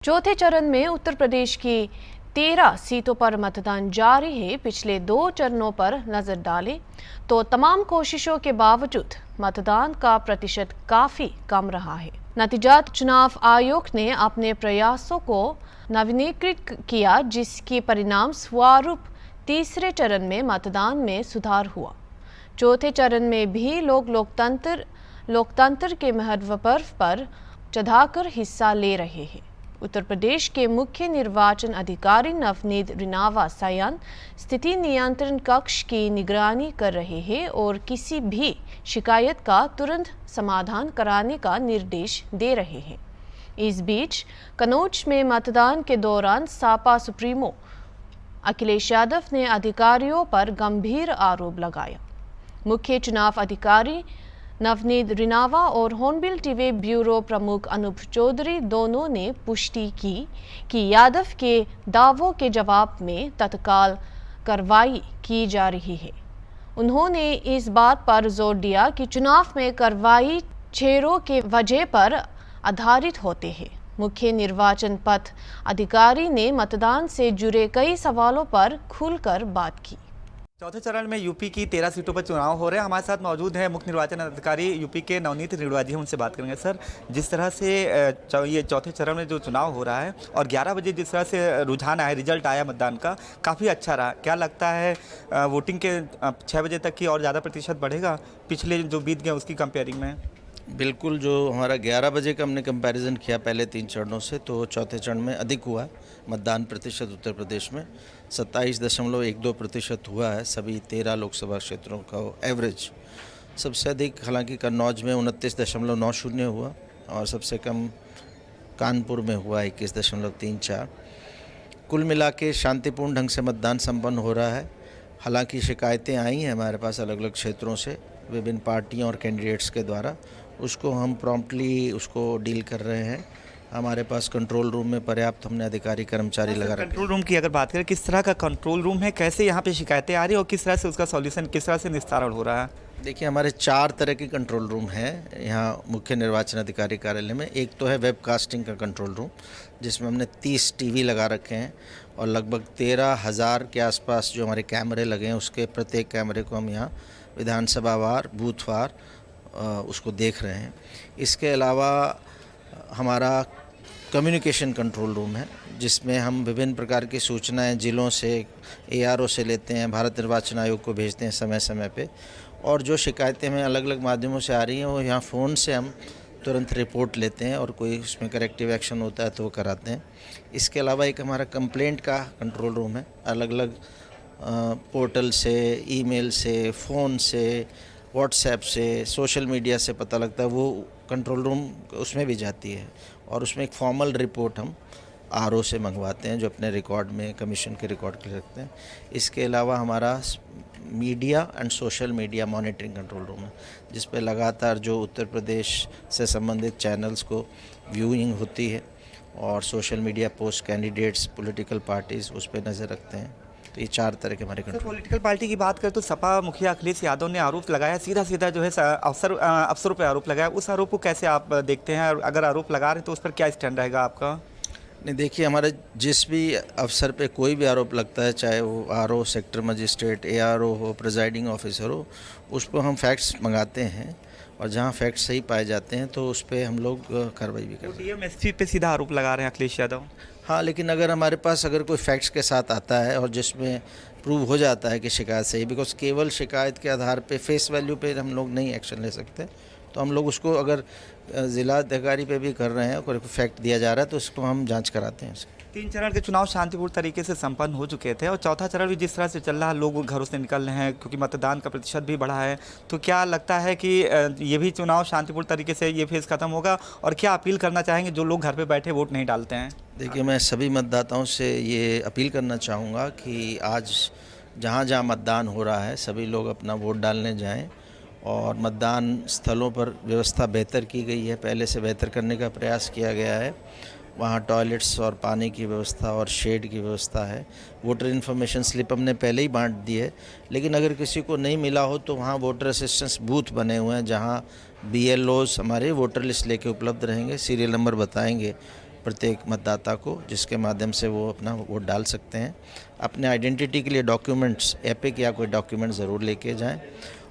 चौथे चरण में उत्तर प्रदेश की 13 सीटों पर मतदान जारी है। पिछले 2 चरणों पर नजर डालें तो तमाम कोशिशों के बावजूद मतदान का प्रतिशत काफी कम रहा है। नतीजात चुनाव आयोग ने अपने प्रयासों को नवीनीकृत किया, जिसके परिणाम स्वरूप तीसरे चरण में मतदान में सुधार हुआ। चौथे चरण में भी लोग लोकतंत्र के महत्व पर चढ़ाकर हिस्सा ले रहे हैं। उत्तर प्रदेश के मुख्य निर्वाचन अधिकारी नवनीत रिनावा सयान स्थिति नियंत्रण कक्ष की निगरानी कर रहे हैं और किसी भी शिकायत का तुरंत समाधान कराने का निर्देश दे रहे हैं। इस बीच कन्नौज में मतदान के दौरान सपा सुप्रीमो अखिलेश यादव ने अधिकारियों पर गंभीर आरोप लगाया। मुख्य चुनाव अधिकारी नवनीत रिनावा और हॉर्नबिल टीवी ब्यूरो प्रमुख अनूप चौधरी दोनों ने पुष्टि की कि यादव के दावों के जवाब में तत्काल कार्रवाई की जा रही है। उन्होंने इस बात पर जोर दिया कि चुनाव में कार्रवाई चेहरों के वजह पर आधारित होते हैं। मुख्य निर्वाचन पथ अधिकारी ने मतदान से जुड़े कई सवालों पर खुलकर बात की। चौथे चरण में यूपी की 13 सीटों पर चुनाव हो रहे हैं। हमारे साथ मौजूद हैं मुख्य निर्वाचन अधिकारी यूपी के नवनीत रिनावा जी, हम उनसे बात करेंगे। सर, जिस तरह से ये चौथे चरण में जो चुनाव हो रहा है और 11 बजे जिस तरह से रुझान आया, रिजल्ट आया मतदान का, काफ़ी अच्छा रहा। क्या लगता है वोटिंग के 6 बजे तक की और ज़्यादा प्रतिशत बढ़ेगा पिछले जो बीत गए उसकी कंपेयरिंग में? बिल्कुल, जो हमारा 11 बजे का हमने कंपैरिजन किया पहले 3 चरणों से, तो चौथे चरण में अधिक हुआ है मतदान प्रतिशत। उत्तर प्रदेश में 27.12% हुआ है सभी 13 लोकसभा क्षेत्रों का एवरेज। सबसे अधिक हालांकि कन्नौज में 29.90 हुआ और सबसे कम कानपुर में हुआ 21.34। कुल मिला के शांतिपूर्ण ढंग से मतदान संपन्न हो रहा है। हालांकि शिकायतें आई हैं हमारे पास अलग अलग क्षेत्रों से विभिन्न पार्टियों और कैंडिडेट्स के द्वारा, उसको हम प्रॉम्प्टली उसको डील कर रहे हैं। हमारे पास कंट्रोल रूम में पर्याप्त हमने अधिकारी कर्मचारी लगा रखे हैं। कंट्रोल रूम की अगर बात करें, किस तरह का कंट्रोल रूम है, कैसे यहाँ पे शिकायतें आ रही है और किस तरह से उसका सॉल्यूशन, किस तरह से निस्तारण हो रहा है? देखिए, हमारे 4 तरह के कंट्रोल रूम हैं यहाँ मुख्य निर्वाचन अधिकारी कार्यालय में। एक तो है वेबकास्टिंग का कंट्रोल रूम, जिसमें हमने 30 टीवी लगा रखे हैं और लगभग 13,000 के आसपास जो हमारे कैमरे लगे हैं, उसके प्रत्येक कैमरे को हम यहाँ विधानसभावार बूथवार उसको देख रहे हैं। इसके अलावा हमारा कम्युनिकेशन कंट्रोल रूम है, जिसमें हम विभिन्न प्रकार की सूचनाएं जिलों से, ARO से लेते हैं, भारत निर्वाचन आयोग को भेजते हैं समय समय पे, और जो शिकायतें हमें अलग अलग माध्यमों से आ रही हैं वो यहाँ फ़ोन से हम तुरंत रिपोर्ट लेते हैं और कोई उसमें करेक्टिव एक्शन होता है तो वो कराते हैं। इसके अलावा एक हमारा कंप्लेंट का कंट्रोल रूम है, अलग अलग पोर्टल से, ईमेल से, फ़ोन से, व्हाट्सएप से, सोशल मीडिया से पता लगता है, वो कंट्रोल रूम उसमें भी जाती है और उसमें एक फॉर्मल रिपोर्ट हम RO से मंगवाते हैं जो अपने रिकॉर्ड में कमीशन के रिकॉर्ड के रखते हैं। इसके अलावा हमारा media and social media monitoring control room है, जिस पे लगातार जो उत्तर प्रदेश से संबंधित चैनल्स को व्यूइंग होती है और social media post candidates, political parties, उस पर नज़र रखते हैं। तो ये 4 तरह के हमारे कंट्रोल। पॉलिटिकल पार्टी की बात करें तो सपा मुखिया अखिलेश यादव ने आरोप लगाया, सीधा सीधा जो है अफसरों पर आरोप लगाया। उस आरोप को कैसे आप देखते हैं? अगर आरोप लगा रहे हैं तो उस पर क्या स्टैंड रहेगा आपका? नहीं, देखिए, हमारे जिस भी अफसर पे कोई भी आरोप लगता है, चाहे वो RO, सेक्टर मजिस्ट्रेट, ARO हो, प्रिजाइडिंग ऑफिसर हो, उस पर हम फैक्ट्स मंगाते हैं और जहाँ फैक्ट्स सही पाए जाते हैं तो उस पर हम लोग कार्रवाई भी करते हैं। DMSP पे सीधा आरोप लगा रहे हैं अखिलेश यादव। हाँ, लेकिन अगर हमारे पास अगर कोई फैक्ट्स के साथ आता है और जिसमें प्रूव हो जाता है कि शिकायत सही, बिकॉज केवल शिकायत के आधार पे फेस वैल्यू पे हम लोग नहीं एक्शन ले सकते, तो हम लोग उसको अगर जिला अधिकारी पे भी कर रहे हैं, कोई फैक्ट दिया जा रहा है तो उसको हम जांच कराते हैं। 3 चरण के चुनाव शांतिपूर्ण तरीके से संपन्न हो चुके थे और चौथा चरण भी जिस तरह से चल रहा है, लोग घरों से निकल रहे हैं क्योंकि मतदान का प्रतिशत भी बढ़ा है, तो क्या लगता है कि ये भी चुनाव शांतिपूर्ण तरीके से ये फेज़ खत्म होगा? और क्या अपील करना चाहेंगे जो लोग घर पे बैठे वोट नहीं डालते हैं? देखिए, मैं सभी मतदाताओं से ये अपील करना चाहूँगा कि आज जहाँ जहाँ मतदान हो रहा है सभी लोग अपना वोट डालने जाएँ और मतदान स्थलों पर व्यवस्था बेहतर की गई है, पहले से बेहतर करने का प्रयास किया गया है। वहाँ टॉयलेट्स और पानी की व्यवस्था और शेड की व्यवस्था है। वोटर इन्फॉर्मेशन स्लिप हमने पहले ही बांट दी है, लेकिन अगर किसी को नहीं मिला हो तो वहाँ वोटर असिस्टेंस बूथ बने हुए हैं जहाँ BLOs हमारे वोटर लिस्ट लेके उपलब्ध रहेंगे, सीरियल नंबर बताएंगे प्रत्येक मतदाता को, जिसके माध्यम से वो अपना वोट डाल सकते हैं। अपने आइडेंटिटी के लिए डॉक्यूमेंट्स, एपिक या कोई डॉक्यूमेंट ज़रूर लेके जाएं।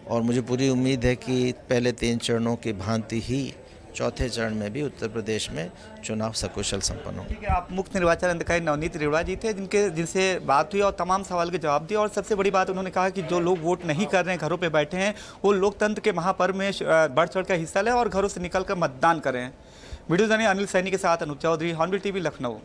और मुझे पूरी उम्मीद है कि पहले 3 चरणों की भांति ही चौथे चरण में भी उत्तर प्रदेश में चुनाव सकुशल संपन्न हो। ठीक है, आप मुख्य निर्वाचन अधिकारी नवनीत अरोड़ा जी थे जिनसे बात हुई और तमाम सवाल के जवाब दिए। और सबसे बड़ी बात उन्होंने कहा कि जो लोग वोट नहीं कर रहे हैं, घरों पे बैठे हैं, वो लोकतंत्र के महापर्व में बढ़ चढ़ कर हिस्सा लें और घरों से निकल कर मतदान करें। वीडियो जर्नलिस्ट अनिल सैनी के साथ अनूप चौधरी, हॉर्नबिल टीवी, लखनऊ।